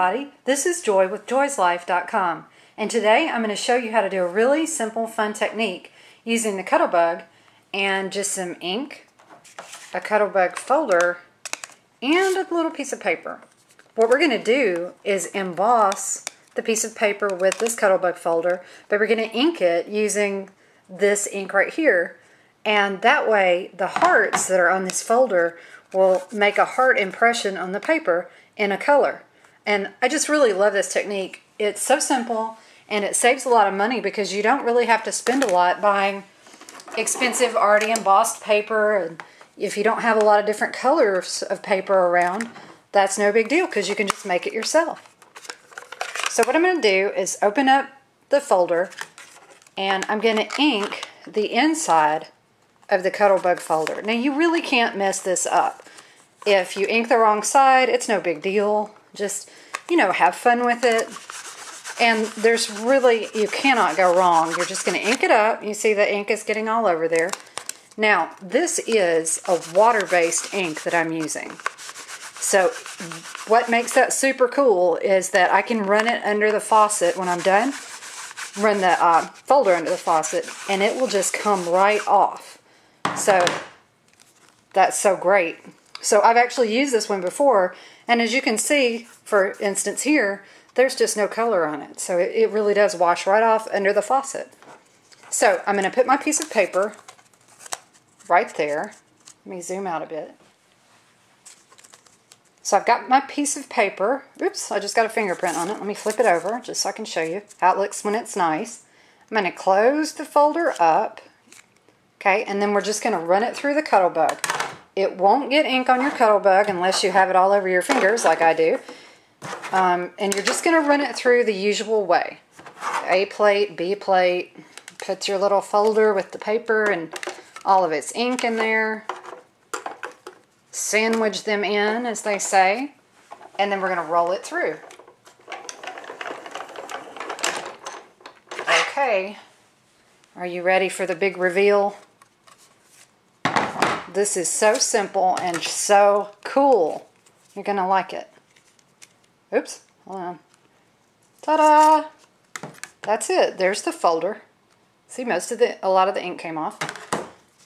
everybody, this is Joy with joyslife.com, and today I'm going to show you how to do a really simple, fun technique using the Cuttlebug and just some ink, a Cuttlebug folder, and a little piece of paper. What we're going to do is emboss the piece of paper with this Cuttlebug folder, but we're going to ink it using this ink right here, and that way the hearts that are on this folder will make a heart impression on the paper in a color. And I just really love this technique. It's so simple and it saves a lot of money because you don't really have to spend a lot buying expensive already embossed paper. And if you don't have a lot of different colors of paper around, that's no big deal because you can just make it yourself. So what I'm going to do is open up the folder and I'm going to ink the inside of the Cuttlebug folder. Now you really can't mess this up. If you ink the wrong side, it's no big deal. Just, you know, have fun with it. And there's really, you cannot go wrong. You're just going to ink it up. You see the ink is getting all over there. Now, this is a water-based ink that I'm using. So what makes that super cool is that I can run it under the faucet when I'm done. Run the folder under the faucet and it will just come right off. So that's so great. So I've actually used this one before, and as you can see, for instance here, there's just no color on it. So it really does wash right off under the faucet. So I'm going to put my piece of paper right there. Let me zoom out a bit. So I've got my piece of paper. Oops, I just got a fingerprint on it. Let me flip it over just so I can show you how it looks when it's nice. I'm going to close the folder up. Okay, and then we're just going to run it through the Cuttlebug. It won't get ink on your Cuttlebug unless you have it all over your fingers like I do. And you're just going to run it through the usual way. A plate, B plate, put your little folder with the paper and all of its ink in there. Sandwich them in, as they say. And then we're going to roll it through. Okay. Are you ready for the big reveal? This is so simple and so cool. You're going to like it. Oops, hold on. Ta-da! That's it. There's the folder. See, a lot of the ink came off.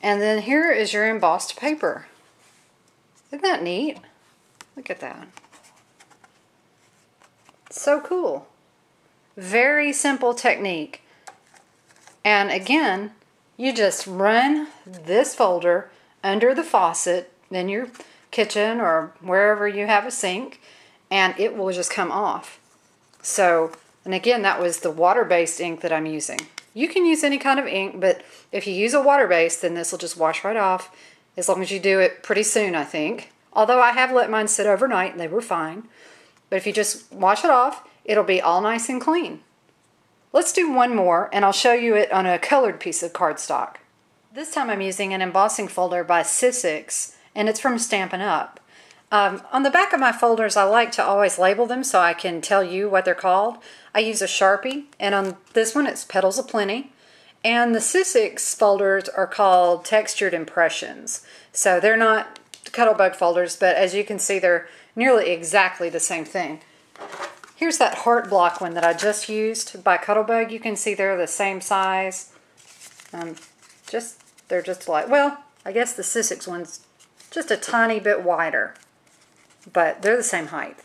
And then here is your embossed paper. Isn't that neat? Look at that. So cool. Very simple technique. And again, you just run this folder under the faucet in your kitchen or wherever you have a sink, and it will just come off. So, and again, that was the water-based ink that I'm using. You can use any kind of ink, but if you use a water-based, then this will just wash right off, as long as you do it pretty soon, I think. Although I have let mine sit overnight and they were fine. But if you just wash it off, it'll be all nice and clean. Let's do one more, and I'll show you it on a colored piece of cardstock. This time I'm using an embossing folder by Sissics, and it's from Stampin' Up. On the back of my folders, I like to always label them so I can tell you what they're called. I use a Sharpie, and on this one it's Petals of Plenty. And the Sissics folders are called Textured Impressions. So they're not Cuttlebug folders, but as you can see, they're nearly exactly the same thing. Here's that heart block one that I just used by Cuttlebug. You can see they're the same size. They're just like, well, I guess the Sissics one's just a tiny bit wider, but they're the same height.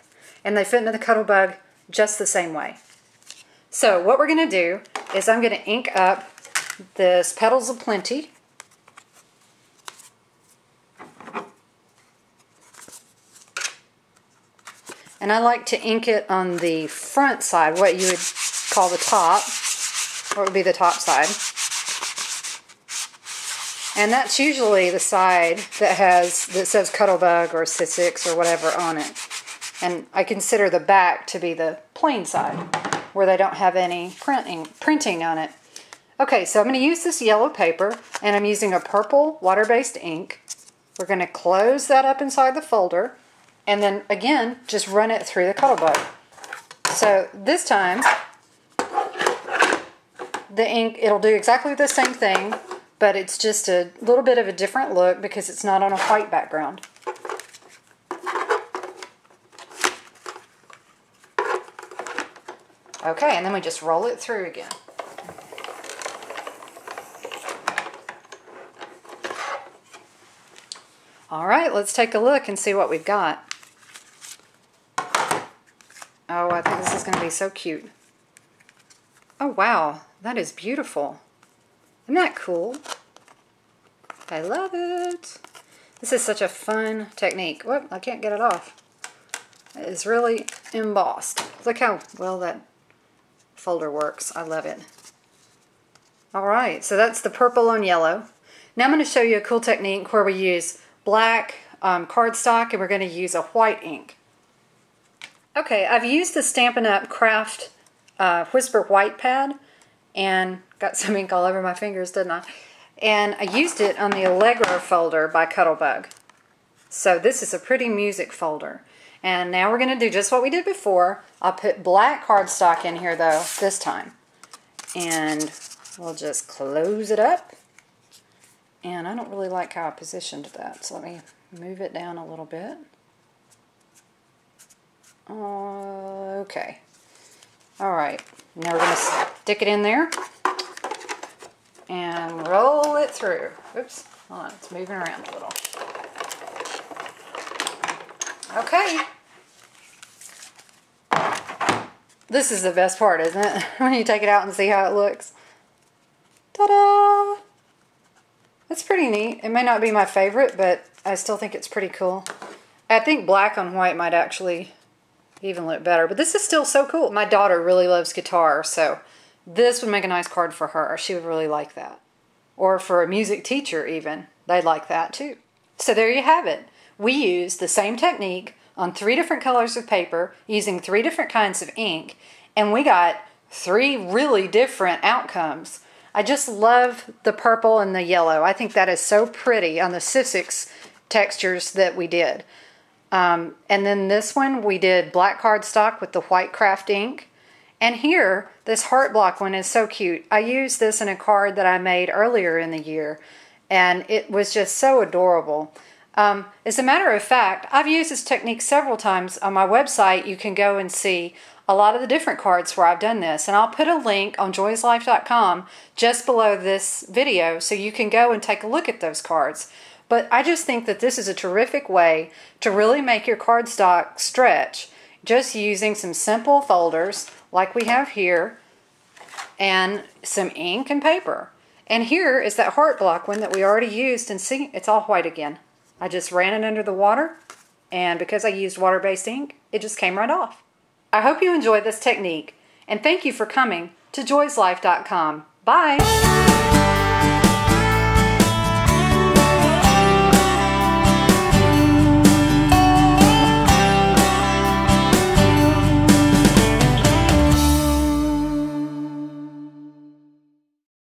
And they fit into the Cuttlebug just the same way. So what we're going to do is I'm going to ink up this Petals of Plenty. And I like to ink it on the front side, what you would call the top, or would be the top side. And that's usually the side that says Cuttlebug or Sissics or whatever on it. And I consider the back to be the plain side, where they don't have any printing on it. Okay, so I'm going to use this yellow paper, and I'm using a purple water-based ink. We're going to close that up inside the folder, and then again, just run it through the Cuttlebug. So this time, the ink, it'll do exactly the same thing, but it's just a little bit of a different look because it's not on a white background. Okay, and then we just roll it through again. All right, let's take a look and see what we've got. Oh, I think this is going to be so cute. Oh, wow, that is beautiful. Isn't that cool? I love it. This is such a fun technique. Whoop, I can't get it off. It is really embossed. Look how well that folder works. I love it. All right, so that's the purple on yellow. Now I'm going to show you a cool technique where we use black cardstock and we're going to use a white ink. Okay, I've used the Stampin' Up! Craft Whisper White pad and got some ink all over my fingers, didn't I? And I used it on the Allegro folder by Cuttlebug. So this is a pretty music folder. And now we're going to do just what we did before. I'll put black cardstock in here though, this time. And we'll just close it up. And I don't really like how I positioned that, so let me move it down a little bit. Okay. Alright, now we're going to stick it in there and roll it through. Oops, hold on, it's moving around a little. Okay. This is the best part, isn't it? When you take it out and see how it looks. Ta-da! That's pretty neat. It may not be my favorite, but I still think it's pretty cool. I think black on white might actually even look better, but this is still so cool. My daughter really loves guitar, so this would make a nice card for her. She would really like that. Or for a music teacher even. They'd like that too. So there you have it. We used the same technique on 3 different colors of paper using 3 different kinds of ink, and we got 3 really different outcomes. I just love the purple and the yellow. I think that is so pretty on the Sisyx textures that we did. And then this one we did black cardstock with the white craft ink. And here, this heart block one is so cute. I used this in a card that I made earlier in the year, and it was just so adorable. As a matter of fact, I've used this technique several times. On my website, you can go and see a lot of the different cards where I've done this, and I'll put a link on joyslife.com just below this video so you can go and take a look at those cards. But I just think that this is a terrific way to really make your cardstock stretch just using some simple folders like we have here and some ink and paper. And here is that heart block one that we already used, and see, it's all white again. I just ran it under the water, and because I used water-based ink, it just came right off. I hope you enjoyed this technique, and thank you for coming to joyslife.com. Bye!